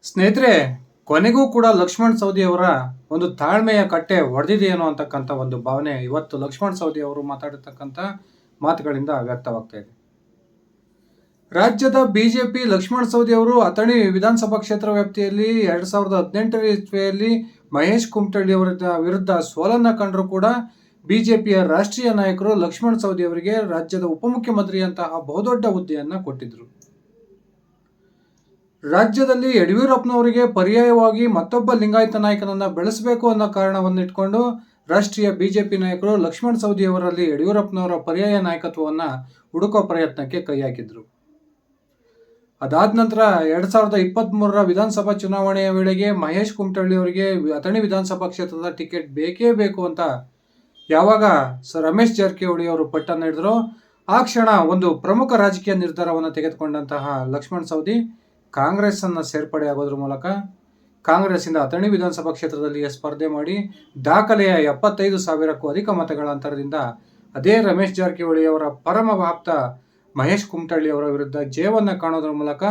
ಸ್ನೇಹಿತರೆ, ಕೊನೆಗೂ ಕೂಡ ಲಕ್ಷ್ಮಣ್ ಸವದಿ ಅವರ ಒಂದು ತಾಳ್ಮೆಯ ಕಟ್ಟೆ ಒಡೆದಿದೆಯೇನೋ ಅಂತಕ್ಕಂಥ ಒಂದು ಭಾವನೆ ಇವತ್ತು ಲಕ್ಷ್ಮಣ್ ಸವದಿ ಅವರು ಮಾತಾಡಿರ್ತಕ್ಕಂಥ ಮಾತುಗಳಿಂದ ವ್ಯಕ್ತವಾಗ್ತಾ ಇದೆ. ರಾಜ್ಯದ ಬಿಜೆಪಿ ಲಕ್ಷ್ಮಣ್ ಸವದಿ ಅವರು ಅಥಣಿ ವಿಧಾನಸಭಾ ಕ್ಷೇತ್ರ ವ್ಯಾಪ್ತಿಯಲ್ಲಿ 2018 ಇಸ್ವಿಯಲ್ಲಿ ಮಹೇಶ್ ಕುಮಟಳ್ಳಿ ಅವರ ವಿರುದ್ಧ ಸೋಲನ್ನ ಕಂಡರೂ ಕೂಡ ಬಿಜೆಪಿಯ ರಾಷ್ಟ್ರೀಯ ನಾಯಕರು ಲಕ್ಷ್ಮಣ್ ಸವದಿ ಅವರಿಗೆ ರಾಜ್ಯದ ಉಪಮುಖ್ಯಮಂತ್ರಿಯಂತಹ ಬಹುದೊಡ್ಡ ಹುದ್ದೆಯನ್ನ ಕೊಟ್ಟಿದ್ರು. ರಾಜ್ಯದಲ್ಲಿ ಯಡಿಯೂರಪ್ಪನವರಿಗೆ ಪರ್ಯಾಯವಾಗಿ ಮತ್ತೊಬ್ಬ ಲಿಂಗಾಯತ ನಾಯಕನನ್ನ ಬೆಳೆಸಬೇಕು ಅನ್ನೋ ಕಾರಣವನ್ನಿಟ್ಕೊಂಡು ರಾಷ್ಟ್ರೀಯ ಬಿಜೆಪಿ ನಾಯಕರು ಲಕ್ಷ್ಮಣ್ ಸವದಿ ಅವರಲ್ಲಿ ಯಡಿಯೂರಪ್ಪನವರ ಪರ್ಯಾಯ ನಾಯಕತ್ವವನ್ನು ಹುಡುಕೋ ಪ್ರಯತ್ನಕ್ಕೆ ಕೈ ಹಾಕಿದ್ರು. ಅದಾದ ನಂತರ 2023 ವಿಧಾನಸಭಾ ಚುನಾವಣೆಯ ವೇಳೆಗೆ ಮಹೇಶ್ ಕುಮಟಳ್ಳಿ ಅವರಿಗೆ ಅಥಣಿ ವಿಧಾನಸಭಾ ಕ್ಷೇತ್ರದ ಟಿಕೆಟ್ ಬೇಕೇ ಬೇಕು ಅಂತ ಯಾವಾಗ ರಮೇಶ್ ಜಾರಕಿಹೊಳಿ ಅವರು ಪಟ್ಟನ್ನು ಹಿಡಿದ್ರೋ ಆ ಕ್ಷಣ ಒಂದು ಪ್ರಮುಖ ರಾಜಕೀಯ ನಿರ್ಧಾರವನ್ನು ತೆಗೆದುಕೊಂಡಂತಹ ಲಕ್ಷ್ಮಣ್ ಸವದಿ ಕಾಂಗ್ರೆಸ್ ಅನ್ನು ಸೇರ್ಪಡೆಯಾಗೋದ್ರ ಮೂಲಕ ಕಾಂಗ್ರೆಸ್ಸಿಂದ ಅಥಣಿ ವಿಧಾನಸಭಾ ಕ್ಷೇತ್ರದಲ್ಲಿ ಸ್ಪರ್ಧೆ ಮಾಡಿ ದಾಖಲೆಯ 75,000ಕ್ಕೂ ಅಧಿಕ ಮತಗಳ ಅಂತರದಿಂದ ಅದೇ ರಮೇಶ್ ಜಾರಕಿಹೊಳಿ ಅವರ ಪರಮ ಆಪ್ತ ಮಹೇಶ್ ಕುಮಟಳ್ಳಿ ಅವರ ವಿರುದ್ಧ ಜಯವನ್ನು ಕಾಣೋದ್ರ ಮೂಲಕ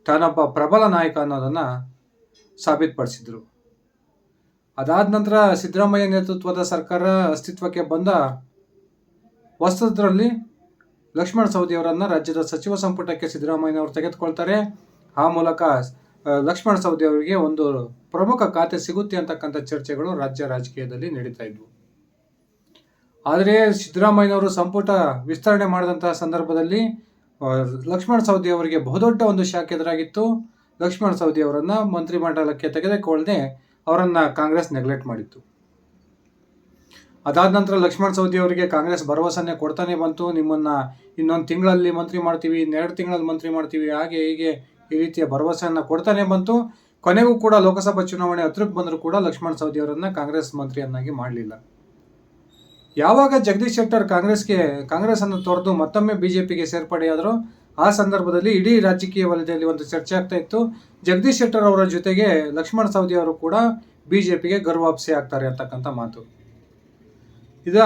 ತಾನೊಬ್ಬ ಪ್ರಬಲ ನಾಯಕ ಅನ್ನೋದನ್ನು ಸಾಬೀತುಪಡಿಸಿದ್ರು. ಅದಾದ ನಂತರ ಸಿದ್ದರಾಮಯ್ಯ ನೇತೃತ್ವದ ಸರ್ಕಾರ ಅಸ್ತಿತ್ವಕ್ಕೆ ಬಂದ ಹೊಸದರಲ್ಲಿ ಲಕ್ಷ್ಮಣ್ ಸವದಿ ಅವರನ್ನು ರಾಜ್ಯದ ಸಚಿವ ಸಂಪುಟಕ್ಕೆ ಸಿದ್ದರಾಮಯ್ಯನವರು ತೆಗೆದುಕೊಳ್ತಾರೆ. ಆ ಮೂಲಕ ಲಕ್ಷ್ಮಣ್ ಸವದಿ ಅವರಿಗೆ ಒಂದು ಪ್ರಮುಖ ಖಾತೆ ಸಿಗುತ್ತೆ ಅಂತಕ್ಕಂಥ ಚರ್ಚೆಗಳು ರಾಜ್ಯ ರಾಜಕೀಯದಲ್ಲಿ ನಡೀತಾ ಇದ್ವು. ಆದರೆ ಸಿದ್ದರಾಮಯ್ಯನವರು ಸಂಪುಟ ವಿಸ್ತರಣೆ ಮಾಡಿದಂತಹ ಸಂದರ್ಭದಲ್ಲಿ ಲಕ್ಷ್ಮಣ್ ಸವದಿ ಅವರಿಗೆ ಬಹುದೊಡ್ಡ ಒಂದು ಶಾಕ್ ಎದುರಾಗಿತ್ತು. ಲಕ್ಷ್ಮಣ್ ಸವದಿ ಅವರನ್ನು ಮಂತ್ರಿಮಂಡಲಕ್ಕೆ ತೆಗೆದುಕೊಳ್ಳದೆ ಅವರನ್ನು ಕಾಂಗ್ರೆಸ್ ನೆಗ್ಲೆಕ್ಟ್ ಮಾಡಿತ್ತು. ಅದಾದ ನಂತರ ಲಕ್ಷ್ಮಣ್ ಸವದಿ ಅವರಿಗೆ ಕಾಂಗ್ರೆಸ್ ಭರವಸೆನೇ ಕೊಡ್ತಾನೆ ಬಂತು. ನಿಮ್ಮನ್ನು ಇನ್ನೊಂದು ತಿಂಗಳಲ್ಲಿ ಮಂತ್ರಿ ಮಾಡ್ತೀವಿ, 2 ತಿಂಗಳಲ್ಲಿ ಮಂತ್ರಿ ಮಾಡ್ತೀವಿ, ಹಾಗೆ ಹೀಗೆ ಈ ರೀತಿಯ ಭರವಸೆಯನ್ನು ಕೊಡ್ತಾನೆ ಬಂತು. ಕೊನೆಗೂ ಕೂಡ ಲೋಕಸಭಾ ಚುನಾವಣೆ ಹತ್ರಕ್ಕೆ ಬಂದರೂ ಕೂಡ ಲಕ್ಷ್ಮಣ್ ಸವದಿ ಅವರನ್ನು ಕಾಂಗ್ರೆಸ್ ಮಂತ್ರಿಯನ್ನಾಗಿ ಮಾಡಲಿಲ್ಲ. ಯಾವಾಗ ಜಗದೀಶ್ ಶೆಟ್ಟರ್ ಕಾಂಗ್ರೆಸ್ ಅನ್ನು ತೊರೆದು ಮತ್ತೊಮ್ಮೆ ಬಿಜೆಪಿಗೆ ಸೇರ್ಪಡೆಯಾದರೂ ಆ ಸಂದರ್ಭದಲ್ಲಿ ಇಡೀ ರಾಜಕೀಯ ವಲಯದಲ್ಲಿ ಒಂದು ಚರ್ಚೆ ಆಗ್ತಾ ಇತ್ತು. ಜಗದೀಶ್ ಶೆಟ್ಟರ್ ಅವರ ಜೊತೆಗೆ ಲಕ್ಷ್ಮಣ್ ಸವದಿ ಅವರು ಕೂಡ ಬಿಜೆಪಿಗೆ ಗರ್ವಾಪ್ಸಿ ಆಗ್ತಾರೆ ಅಂತಕ್ಕಂಥ ಮಾತು. ಈಗ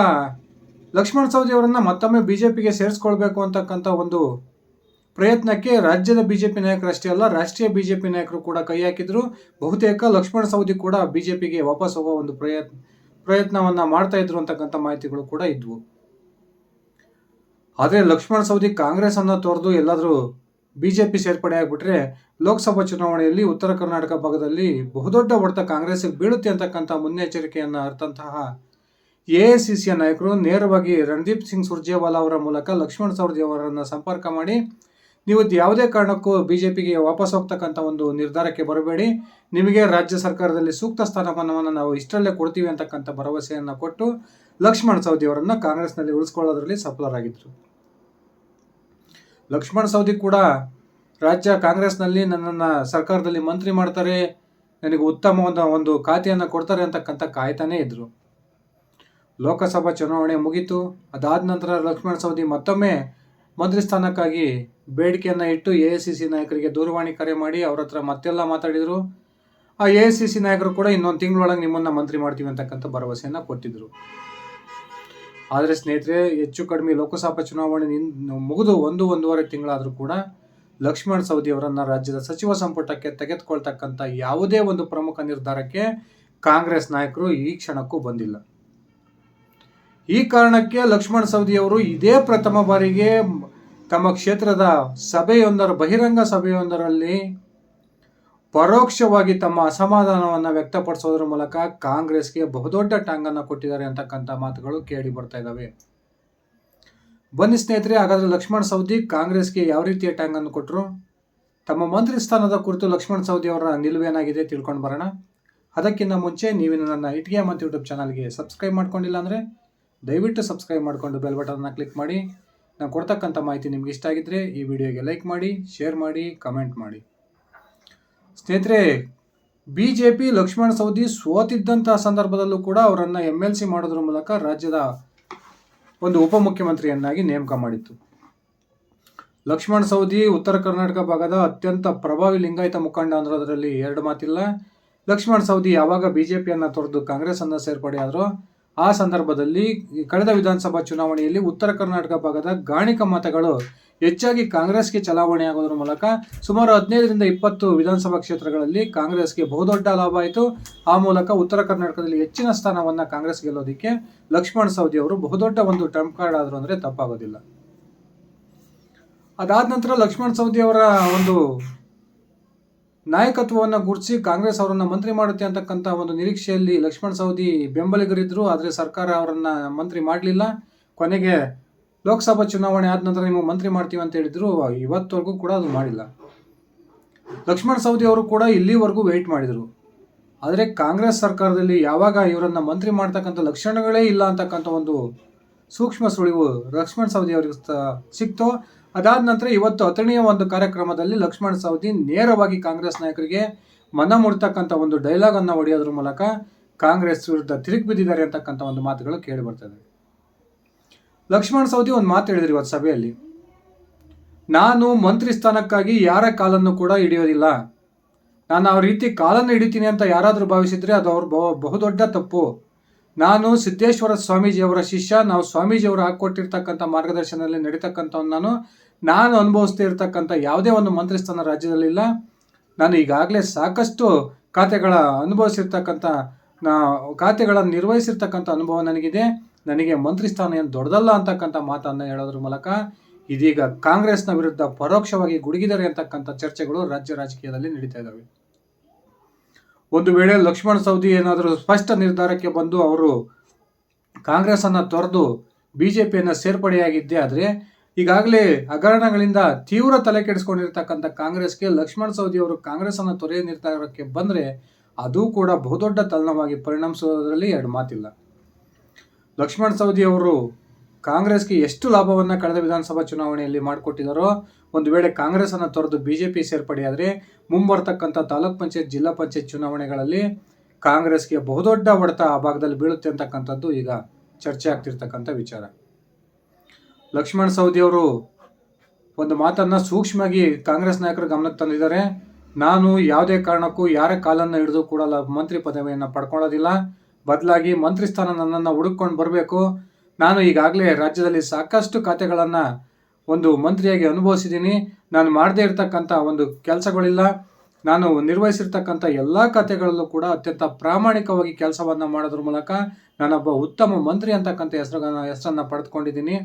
ಲಕ್ಷ್ಮಣ್ ಸವದಿ ಅವರನ್ನು ಮತ್ತೊಮ್ಮೆ ಬಿಜೆಪಿಗೆ ಸೇರಿಸ್ಕೊಳ್ಬೇಕು ಅಂತಕ್ಕಂಥ ಒಂದು ಪ್ರಯತ್ನಕ್ಕೆ ರಾಜ್ಯದ ಬಿಜೆಪಿ ನಾಯಕರಷ್ಟೇ ಅಲ್ಲ, ರಾಷ್ಟ್ರೀಯ ಬಿಜೆಪಿ ನಾಯಕರು ಕೂಡ ಕೈ ಹಾಕಿದ್ರು. ಬಹುತೇಕ ಲಕ್ಷ್ಮಣ್ ಸವದಿ ಕೂಡ ಬಿಜೆಪಿಗೆ ವಾಪಸ್ ಹೋಗೋ ಒಂದು ಪ್ರಯತ್ನವನ್ನ ಮಾಡ್ತಾ ಇದ್ರು ಅಂತಕ್ಕಂಥ ಮಾಹಿತಿಗಳು ಕೂಡ ಇದ್ವು. ಆದರೆ ಲಕ್ಷ್ಮಣ್ ಸವದಿ ಕಾಂಗ್ರೆಸ್ ಅನ್ನ ತೊರೆದು ಎಲ್ಲಾದರೂ ಬಿಜೆಪಿ ಸೇರ್ಪಡೆ ಆಗ್ಬಿಟ್ರೆ ಲೋಕಸಭಾ ಚುನಾವಣೆಯಲ್ಲಿ ಉತ್ತರ ಕರ್ನಾಟಕ ಭಾಗದಲ್ಲಿ ಬಹುದೊಡ್ಡ ಹೊಡೆತ ಕಾಂಗ್ರೆಸ್ಗೆ ಬೀಳುತ್ತೆ ಅಂತಕ್ಕಂಥ ಮುನ್ನೆಚ್ಚರಿಕೆಯನ್ನು ಅರ್ಥಂತಹ ಎಐಸಿಸಿಯ ನಾಯಕರು ನೇರವಾಗಿ ರಣದೀಪ್ ಸಿಂಗ್ ಸುರ್ಜೇವಾಲಾ ಅವರ ಮೂಲಕ ಲಕ್ಷ್ಮಣ್ ಸವದಿ ಅವರನ್ನು ಸಂಪರ್ಕ ಮಾಡಿ, ನೀವು ಯಾವುದೇ ಕಾರಣಕ್ಕೂ ಬಿಜೆಪಿಗೆ ವಾಪಸ್ ಹೋಗ್ತಕ್ಕಂಥ ಒಂದು ನಿರ್ಧಾರಕ್ಕೆ ಬರಬೇಡಿ, ನಿಮಗೆ ರಾಜ್ಯ ಸರ್ಕಾರದಲ್ಲಿ ಸೂಕ್ತ ಸ್ಥಾನಮಾನವನ್ನು ನಾವು ಇಷ್ಟರಲ್ಲೇ ಕೊಡ್ತೀವಿ ಅಂತಕ್ಕಂಥ ಭರವಸೆಯನ್ನು ಕೊಟ್ಟು ಲಕ್ಷ್ಮಣ್ ಸವದಿ ಅವರನ್ನು ಕಾಂಗ್ರೆಸ್ನಲ್ಲಿ ಉಳಿಸ್ಕೊಳ್ಳೋದ್ರಲ್ಲಿ ಸಫಲರಾಗಿದ್ದರು. ಲಕ್ಷ್ಮಣ್ ಸವದಿ ಕೂಡ ರಾಜ್ಯ ಕಾಂಗ್ರೆಸ್ನಲ್ಲಿ ನನ್ನನ್ನು ಸರ್ಕಾರದಲ್ಲಿ ಮಂತ್ರಿ ಮಾಡ್ತಾರೆ, ನನಗೆ ಉತ್ತಮವಾದ ಒಂದು ಖಾತೆಯನ್ನು ಕೊಡ್ತಾರೆ ಅಂತಕ್ಕಂಥ ಕಾಯ್ತಾನೇ ಇದ್ದರು. ಲೋಕಸಭಾ ಚುನಾವಣೆ ಮುಗೀತು. ಅದಾದ ನಂತರ ಲಕ್ಷ್ಮಣ್ ಸವದಿ ಮತ್ತೊಮ್ಮೆ ಮಂತ್ರಿ ಸ್ಥಾನಕ್ಕಾಗಿ ಬೇಡಿಕೆಯನ್ನು ಇಟ್ಟು ಎಐಸಿಸಿ ನಾಯಕರಿಗೆ ದೂರವಾಣಿ ಕರೆ ಮಾಡಿ ಅವ್ರ ಹತ್ರ ಮತ್ತೆಲ್ಲ ಮಾತಾಡಿದರು. ಆ ಎಐಸಿಸಿ ನಾಯಕರು ಕೂಡ ಇನ್ನೊಂದು ತಿಂಗಳೊಳಗೆ ನಿಮ್ಮನ್ನು ಮಂತ್ರಿ ಮಾಡ್ತೀವಿ ಅಂತಕ್ಕಂಥ ಭರವಸೆಯನ್ನು ಕೊಟ್ಟಿದ್ದರು. ಆದರೆ ಸ್ನೇಹಿತರೆ, ಹೆಚ್ಚು ಕಡಿಮೆ ಲೋಕಸಭಾ ಚುನಾವಣೆ ಮುಗಿದು 1-1.5 ತಿಂಗಳಾದರೂ ಕೂಡ ಲಕ್ಷ್ಮಣ್ ಸವದಿ ಅವರನ್ನು ರಾಜ್ಯದ ಸಚಿವ ಸಂಪುಟಕ್ಕೆ ತೆಗೆದುಕೊಳ್ತಕ್ಕಂಥ ಯಾವುದೇ ಒಂದು ಪ್ರಮುಖ ನಿರ್ಧಾರಕ್ಕೆ ಕಾಂಗ್ರೆಸ್ ನಾಯಕರು ಈ ಕ್ಷಣಕ್ಕೂ ಬಂದಿಲ್ಲ. ಈ ಕಾರಣಕ್ಕೆ ಲಕ್ಷ್ಮಣ್ ಸವದಿ ಅವರು ಇದೇ ಪ್ರಥಮ ಬಾರಿಗೆ ತಮ್ಮ ಕ್ಷೇತ್ರದ ಬಹಿರಂಗ ಸಭೆಯೊಂದರಲ್ಲಿ ಪರೋಕ್ಷವಾಗಿ ತಮ್ಮ ಅಸಮಾಧಾನವನ್ನು ವ್ಯಕ್ತಪಡಿಸೋದ್ರ ಮೂಲಕ ಕಾಂಗ್ರೆಸ್ಗೆ ಬಹುದೊಡ್ಡ ಟಾಂಗನ್ನು ಕೊಟ್ಟಿದ್ದಾರೆ ಅಂತಕ್ಕಂಥ ಮಾತುಗಳು ಕೇಳಿ ಬರ್ತಾ ಇದ್ದಾವೆ. ಬನ್ನಿ ಸ್ನೇಹಿತರೆ, ಹಾಗಾದರೆ ಲಕ್ಷ್ಮಣ್ ಸವದಿ ಕಾಂಗ್ರೆಸ್ಗೆ ಯಾವ ರೀತಿಯ ಟಾಂಗನ್ನು ಕೊಟ್ಟರು, ತಮ್ಮ ಮಂತ್ರಿ ಸ್ಥಾನದ ಕುರಿತು ಲಕ್ಷ್ಮಣ್ ಸವದಿ ಅವರ ನಿಲುವೇನಾಗಿದೆ ತಿಳ್ಕೊಂಡು ಬರೋಣ. ಅದಕ್ಕಿಂತ ಮುಂಚೆ ನೀವು ನನ್ನ ಇಟ್ಗೆ ಮತ್ತು ಯೂಟ್ಯೂಬ್ ಚಾನಲ್ಗೆ ಸಬ್ಸ್ಕ್ರೈಬ್ ಮಾಡ್ಕೊಂಡಿಲ್ಲ ಅಂದರೆ ದಯವಿಟ್ಟು ಸಬ್ಸ್ಕ್ರೈಬ್ ಮಾಡಿಕೊಂಡು ಬೆಲ್ ಬಟನ್ನ ಕ್ಲಿಕ್ ಮಾಡಿ. ನಾನು ಕೊಡ್ತಕ್ಕಂಥ ಮಾಹಿತಿ ನಿಮ್ಗೆ ಇಷ್ಟ ಆಗಿದ್ದರೆ ಈ ವಿಡಿಯೋಗೆ ಲೈಕ್ ಮಾಡಿ, ಶೇರ್ ಮಾಡಿ, ಕಮೆಂಟ್ ಮಾಡಿ. ಸ್ನೇಹಿತರೆ, ಬಿಜೆಪಿ ಲಕ್ಷ್ಮಣ್ ಸವದಿ ಸೋತಿದ್ದಂಥ ಸಂದರ್ಭದಲ್ಲೂ ಕೂಡ ಅವರನ್ನು MLC ಮಾಡೋದ್ರ ಮೂಲಕ ರಾಜ್ಯದ ಒಂದು ಉಪಮುಖ್ಯಮಂತ್ರಿಯನ್ನಾಗಿ ನೇಮಕ ಮಾಡಿತ್ತು. ಲಕ್ಷ್ಮಣ್ ಸವದಿ ಉತ್ತರ ಕರ್ನಾಟಕ ಭಾಗದ ಅತ್ಯಂತ ಪ್ರಭಾವಿ ಲಿಂಗಾಯತ ಮುಖಂಡ ಅನ್ನೋದರಲ್ಲಿ ಎರಡು ಮಾತಿಲ್ಲ. ಲಕ್ಷ್ಮಣ್ ಸವದಿ ಯಾವಾಗ ಬಿಜೆಪಿಯನ್ನು ತೊರೆದು ಕಾಂಗ್ರೆಸ್ ಅನ್ನು ಸೇರ್ಪಡೆ ಆದರೂ ಆ ಸಂದರ್ಭದಲ್ಲಿ ಕಳೆದ ವಿಧಾನಸಭಾ ಚುನಾವಣೆಯಲ್ಲಿ ಉತ್ತರ ಕರ್ನಾಟಕ ಭಾಗದ ಗಾಣಿಕ ಮತಗಳು ಹೆಚ್ಚಾಗಿ ಕಾಂಗ್ರೆಸ್ಗೆ ಚಲಾವಣೆಯಾಗೋದ್ರ ಮೂಲಕ ಸುಮಾರು 15ರಿಂದ 20 ವಿಧಾನಸಭಾ ಕ್ಷೇತ್ರಗಳಲ್ಲಿ ಕಾಂಗ್ರೆಸ್ಗೆ ಬಹುದೊಡ್ಡ ಲಾಭ ಆಯಿತು. ಆ ಮೂಲಕ ಉತ್ತರ ಕರ್ನಾಟಕದಲ್ಲಿ ಹೆಚ್ಚಿನ ಸ್ಥಾನವನ್ನು ಕಾಂಗ್ರೆಸ್ ಗೆಲ್ಲೋದಕ್ಕೆ ಲಕ್ಷ್ಮಣ್ ಸವದಿ ಅವರು ಬಹುದೊಡ್ಡ ಒಂದು ಟ್ರಂಪ್ ಕಾರ್ಡ್ ಆದರು ಅಂದರೆ ತಪ್ಪಾಗೋದಿಲ್ಲ. ಅದಾದ ನಂತರ ಲಕ್ಷ್ಮಣ್ ಸವದಿ ಅವರ ಒಂದು ನಾಯಕತ್ವವನ್ನು ಗುರುತಿಸಿ ಕಾಂಗ್ರೆಸ್ ಅವರನ್ನು ಮಂತ್ರಿ ಮಾಡುತ್ತೆ ಅಂತಕ್ಕಂಥ ಒಂದು ನಿರೀಕ್ಷೆಯಲ್ಲಿ ಲಕ್ಷ್ಮಣ್ ಸವದಿ ಬೆಂಬಲಿಗರಿದ್ದರು. ಆದರೆ ಸರ್ಕಾರ ಅವರನ್ನು ಮಂತ್ರಿ ಮಾಡಲಿಲ್ಲ. ಕೊನೆಗೆ ಲೋಕಸಭಾ ಚುನಾವಣೆ ಆದ ನಂತರ ನಿಮಗೆ ಮಂತ್ರಿ ಮಾಡ್ತೀವಿ ಅಂತ ಹೇಳಿದ್ರು. ಇವತ್ತವರೆಗೂ ಕೂಡ ಅದು ಮಾಡಿಲ್ಲ. ಲಕ್ಷ್ಮಣ್ ಸವದಿ ಅವರು ಕೂಡ ಇಲ್ಲಿವರೆಗೂ ವೆಯ್ಟ್ ಮಾಡಿದರು. ಆದರೆ ಕಾಂಗ್ರೆಸ್ ಸರ್ಕಾರದಲ್ಲಿ ಯಾವಾಗ ಇವರನ್ನು ಮಂತ್ರಿ ಮಾಡ್ತಕ್ಕಂಥ ಲಕ್ಷಣಗಳೇ ಇಲ್ಲ ಅಂತಕ್ಕಂಥ ಒಂದು ಸೂಕ್ಷ್ಮ ಸುಳಿವು ಲಕ್ಷ್ಮಣ್ ಸವದಿ ಅವರಿಗೆ ಸಿಕ್ತು. ಅದಾದ ನಂತರ ಇವತ್ತು ಅಥಣಿಯ ಒಂದು ಕಾರ್ಯಕ್ರಮದಲ್ಲಿ ಲಕ್ಷ್ಮಣ್ ಸವದಿ ನೇರವಾಗಿ ಕಾಂಗ್ರೆಸ್ ನಾಯಕರಿಗೆ ಮನ ಮುಡ್ತಕ್ಕಂಥ ಒಂದು ಡೈಲಾಗನ್ನು ಹೊಡೆಯೋದ್ರ ಮೂಲಕ ಕಾಂಗ್ರೆಸ್ ವಿರುದ್ಧ ತಿರುಗಿ ಬಿದ್ದಿದ್ದಾರೆ ಅಂತಕ್ಕಂಥ ಒಂದು ಮಾತುಗಳು ಕೇಳಿ ಬರ್ತದೆ. ಲಕ್ಷ್ಮಣ್ ಸವದಿ ಒಂದು ಮಾತು ಹೇಳಿದ್ರು ಇವತ್ತು ಸಭೆಯಲ್ಲಿ, ನಾನು ಮಂತ್ರಿ ಸ್ಥಾನಕ್ಕಾಗಿ ಯಾರ ಕಾಲನ್ನು ಕೂಡ ಹಿಡಿಯೋದಿಲ್ಲ. ನಾನು ಆ ರೀತಿ ಕಾಲನ್ನು ಹಿಡಿತೀನಿ ಅಂತ ಯಾರಾದರೂ ಭಾವಿಸಿದ್ರೆ ಅದು ಅವ್ರ ಬಹುದೊಡ್ಡ ತಪ್ಪು. ನಾನು ಸಿದ್ದೇಶ್ವರ ಸ್ವಾಮೀಜಿಯವರ ಶಿಷ್ಯ. ನಾವು ಸ್ವಾಮೀಜಿಯವರು ಹಾಕ್ಕೊಟ್ಟಿರ್ತಕ್ಕಂಥ ಮಾರ್ಗದರ್ಶನದಲ್ಲಿ ನಡೀತಕ್ಕಂಥವ್ನು ನಾನು ಅನುಭವಿಸ್ತಾ ಇರ್ತಕ್ಕಂಥ ಯಾವುದೇ ಒಂದು ಮಂತ್ರಿ ಸ್ಥಾನ ರಾಜ್ಯದಲ್ಲಿಲ್ಲ. ನಾನು ಈಗಾಗಲೇ ಸಾಕಷ್ಟು ಖಾತೆಗಳನ್ನು ನಿರ್ವಹಿಸಿರ್ತಕ್ಕಂಥ ಅನುಭವ ನನಗಿದೆ. ನನಗೆ ಮಂತ್ರಿ ಸ್ಥಾನ ಏನು ದೊಡ್ಡದಲ್ಲ ಅಂತಕ್ಕಂಥ ಮಾತನ್ನು ಹೇಳೋದ್ರ ಮೂಲಕ ಇದೀಗ ಕಾಂಗ್ರೆಸ್ನ ವಿರುದ್ಧ ಪರೋಕ್ಷವಾಗಿ ಗುಡುಗಿದ್ದಾರೆ ಅಂತಕ್ಕಂಥ ಚರ್ಚೆಗಳು ರಾಜ್ಯ ರಾಜಕೀಯದಲ್ಲಿ ನಡೀತಾ ಇದ್ದಾವೆ. ಒಂದು ವೇಳೆ ಲಕ್ಷ್ಮಣ್ ಸವದಿ ಏನಾದರೂ ಸ್ಪಷ್ಟ ನಿರ್ಧಾರಕ್ಕೆ ಬಂದು ಅವರು ಕಾಂಗ್ರೆಸ್ಸನ್ನು ತೊರೆದು ಬಿಜೆಪಿಯನ್ನು ಸೇರ್ಪಡೆಯಾಗಿದ್ದೇ ಆದರೆ ಈಗಾಗಲೇ ಹಗರಣಗಳಿಂದ ತೀವ್ರ ತಲೆ ಕೆಡಿಸ್ಕೊಂಡಿರ್ತಕ್ಕಂಥ ಕಾಂಗ್ರೆಸ್ಗೆ ಲಕ್ಷ್ಮಣ್ ಸವದಿ ಅವರು ಕಾಂಗ್ರೆಸ್ಸನ್ನು ತೊರೆಯುವ ನಿರ್ಧಾರಕ್ಕೆ ಬಂದರೆ ಅದು ಕೂಡ ಬಹುದೊಡ್ಡ ತಲ್ಲಣವಾಗಿ ಪರಿಣಮಿಸುವುದರಲ್ಲಿ ಎರಡು ಮಾತಿಲ್ಲ. ಲಕ್ಷ್ಮಣ್ ಸವದಿ ಅವರು ಕಾಂಗ್ರೆಸ್ಗೆ ಎಷ್ಟು ಲಾಭವನ್ನು ಕಳೆದ ವಿಧಾನಸಭಾ ಚುನಾವಣೆಯಲ್ಲಿ ಮಾಡಿಕೊಟ್ಟಿದ್ದಾರೋ, ಒಂದು ವೇಳೆ ಕಾಂಗ್ರೆಸ್ಸನ್ನು ತೊರೆದು ಬಿಜೆಪಿ ಸೇರ್ಪಡೆಯಾದರೆ ಮುಂಬರ್ತಕ್ಕಂಥ ತಾಲೂಕ್ ಪಂಚಾಯತ್ ಜಿಲ್ಲಾ ಪಂಚಾಯತ್ ಚುನಾವಣೆಗಳಲ್ಲಿ ಕಾಂಗ್ರೆಸ್ಗೆ ಬಹುದೊಡ್ಡ ಹೊಡೆತ ಆ ಭಾಗದಲ್ಲಿ ಬೀಳುತ್ತೆ ಅಂತಕ್ಕಂಥದ್ದು ಈಗ ಚರ್ಚೆ ಆಗ್ತಿರ್ತಕ್ಕಂಥ ವಿಚಾರ. ಲಕ್ಷ್ಮಣ್ ಸವದಿ ಅವರು ಒಂದು ಮಾತನ್ನು ಸೂಕ್ಷ್ಮವಾಗಿ ಕಾಂಗ್ರೆಸ್ ನಾಯಕರ ಗಮನಕ್ಕೆ ತಂದಿದ್ದಾರೆ. ನಾನು ಯಾವುದೇ ಕಾರಣಕ್ಕೂ ಯಾರ ಕಾಲನ್ನು ಹಿಡಿದು ಕೂಡ ಮಂತ್ರಿ ಪದವಿಯನ್ನು ಪಡ್ಕೊಳ್ಳೋದಿಲ್ಲ. ಬದಲಾಗಿ ಮಂತ್ರಿ ಸ್ಥಾನ ನನ್ನನ್ನು ಹುಡುಕೊಂಡು ಬರಬೇಕು. ನಾನು ಈಗಾಗಲೇ ರಾಜ್ಯದಲ್ಲಿ ಸಾಕಷ್ಟು ಖಾತೆಗಳನ್ನು ಒಂದು ಮಂತ್ರಿಯಾಗಿ ಅನುಭವಿಸಿದ್ದೀನಿ. ನಾನು ಮಾಡದೇ ಇರತಕ್ಕಂಥ ಒಂದು ಕೆಲಸಗಳಿಲ್ಲ. ನಾನು ನಿರ್ವಹಿಸಿರ್ತಕ್ಕಂಥ ಎಲ್ಲ ಖಾತೆಗಳಲ್ಲೂ ಕೂಡ ಅತ್ಯಂತ ಪ್ರಾಮಾಣಿಕವಾಗಿ ಕೆಲಸವನ್ನು ಮಾಡೋದ್ರ ಮೂಲಕ ನಾನೊಬ್ಬ ಉತ್ತಮ ಮಂತ್ರಿ ಅಂತಕ್ಕಂಥ ಹೆಸರನ್ನು ಪಡೆದುಕೊಂಡಿದ್ದೀನಿ.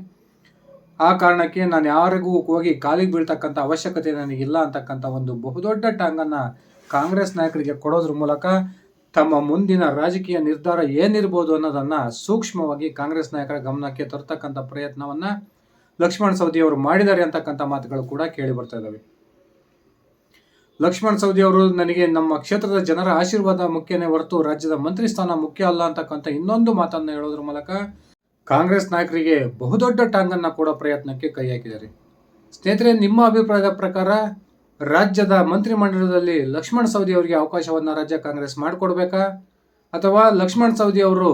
ಆ ಕಾರಣಕ್ಕೆ ನಾನು ಯಾರಿಗೂ ಹೋಗಿ ಕಾಲಿಗೆ ಬೀಳ್ತಕ್ಕಂಥ ಅವಶ್ಯಕತೆ ನನಗಿಲ್ಲ ಅಂತಕ್ಕಂಥ ಒಂದು ಬಹುದೊಡ್ಡ ಟಾಂಗನ್ನು ಕಾಂಗ್ರೆಸ್ ನಾಯಕರಿಗೆ ಕೊಡೋದ್ರ ಮೂಲಕ ತಮ್ಮ ಮುಂದಿನ ರಾಜಕೀಯ ನಿರ್ಧಾರ ಏನಿರ್ಬೋದು ಅನ್ನೋದನ್ನು ಸೂಕ್ಷ್ಮವಾಗಿ ಕಾಂಗ್ರೆಸ್ ನಾಯಕರ ಗಮನಕ್ಕೆ ತರ್ತಕ್ಕಂಥ ಪ್ರಯತ್ನವನ್ನು ಲಕ್ಷ್ಮಣ್ ಸವದಿ ಅವರು ಮಾಡಿದ್ದಾರೆ ಅಂತಕ್ಕಂಥ ಮಾತುಗಳು ಕೂಡ ಕೇಳಿ ಬರ್ತಾ ಇದ್ದಾವೆ. ಲಕ್ಷ್ಮಣ್ ಸವದಿ ಅವರು ನನಗೆ ನಮ್ಮ ಕ್ಷೇತ್ರದ ಜನರ ಆಶೀರ್ವಾದ ಮುಖ್ಯನೇ ಹೊರತು ರಾಜ್ಯದ ಮಂತ್ರಿ ಸ್ಥಾನ ಮುಖ್ಯ ಅಲ್ಲ ಅಂತಕ್ಕಂಥ ಇನ್ನೊಂದು ಮಾತನ್ನು ಹೇಳೋದ್ರ ಮೂಲಕ ಕಾಂಗ್ರೆಸ್ ನಾಯಕರಿಗೆ ಬಹುದೊಡ್ಡ ಟಾಂಗನ್ನು ಕೊಡೋ ಪ್ರಯತ್ನಕ್ಕೆ ಕೈ ಹಾಕಿದ್ದಾರೆ. ಸ್ನೇಹಿತರೆ, ನಿಮ್ಮ ಅಭಿಪ್ರಾಯದ ಪ್ರಕಾರ ರಾಜ್ಯದ ಮಂತ್ರಿಮಂಡಲದಲ್ಲಿ ಲಕ್ಷ್ಮಣ್ ಸವದಿ ಅವರಿಗೆ ಅವಕಾಶವನ್ನು ರಾಜ್ಯ ಕಾಂಗ್ರೆಸ್ ಮಾಡಿಕೊಡ್ಬೇಕಾ, ಅಥವಾ ಲಕ್ಷ್ಮಣ್ ಸವದಿ ಅವರು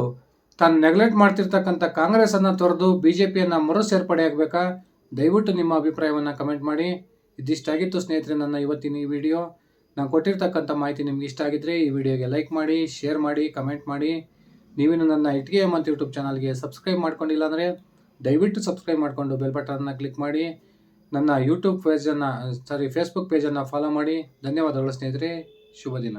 ತಾನು ನೆಗ್ಲೆಕ್ಟ್ ಮಾಡ್ತಿರ್ತಕ್ಕಂಥ ಕಾಂಗ್ರೆಸ್ಸನ್ನು ತೊರೆದು ಬಿಜೆಪಿಯನ್ನು ಮರು ಸೇರ್ಪಡೆಯಾಗಬೇಕಾ? ದಯವಿಟ್ಟು ನಿಮ್ಮ ಅಭಿಪ್ರಾಯವನ್ನು ಕಮೆಂಟ್ ಮಾಡಿ. ಇದಿಷ್ಟಾಗಿತ್ತು ಸ್ನೇಹಿತರೆ ನನ್ನ ಇವತ್ತಿನ ಈ ವಿಡಿಯೋ. ನಾನು ಕೊಟ್ಟಿರ್ತಕ್ಕಂಥ ಮಾಹಿತಿ ನಿಮ್ಗೆ ಇಷ್ಟ ಆಗಿದ್ರೆ ಈ ವಿಡಿಯೋಗೆ ಲೈಕ್ ಮಾಡಿ, ಶೇರ್ ಮಾಡಿ, ಕಮೆಂಟ್ ಮಾಡಿ. ನೀವೇನು ನನ್ನ ಇಟ್ಗೆ ಅಂತ ಯೂಟ್ಯೂಬ್ ಚಾನಲ್ಗೆ ಸಬ್ಸ್ಕ್ರೈಬ್ ಮಾಡ್ಕೊಂಡಿಲ್ಲ ಅಂದರೆ ದಯವಿಟ್ಟು ಸಬ್ಸ್ಕ್ರೈಬ್ ಮಾಡಿಕೊಂಡು ಬೆಲ್ ಬಟನ್ನ ಕ್ಲಿಕ್ ಮಾಡಿ. ನನ್ನ ಫೇಸ್ಬುಕ್ ಪೇಜನ್ನು ಫಾಲೋ ಮಾಡಿ. ಧನ್ಯವಾದಗಳು ಸ್ನೇಹಿತರೆ. ಶುಭ ದಿನ.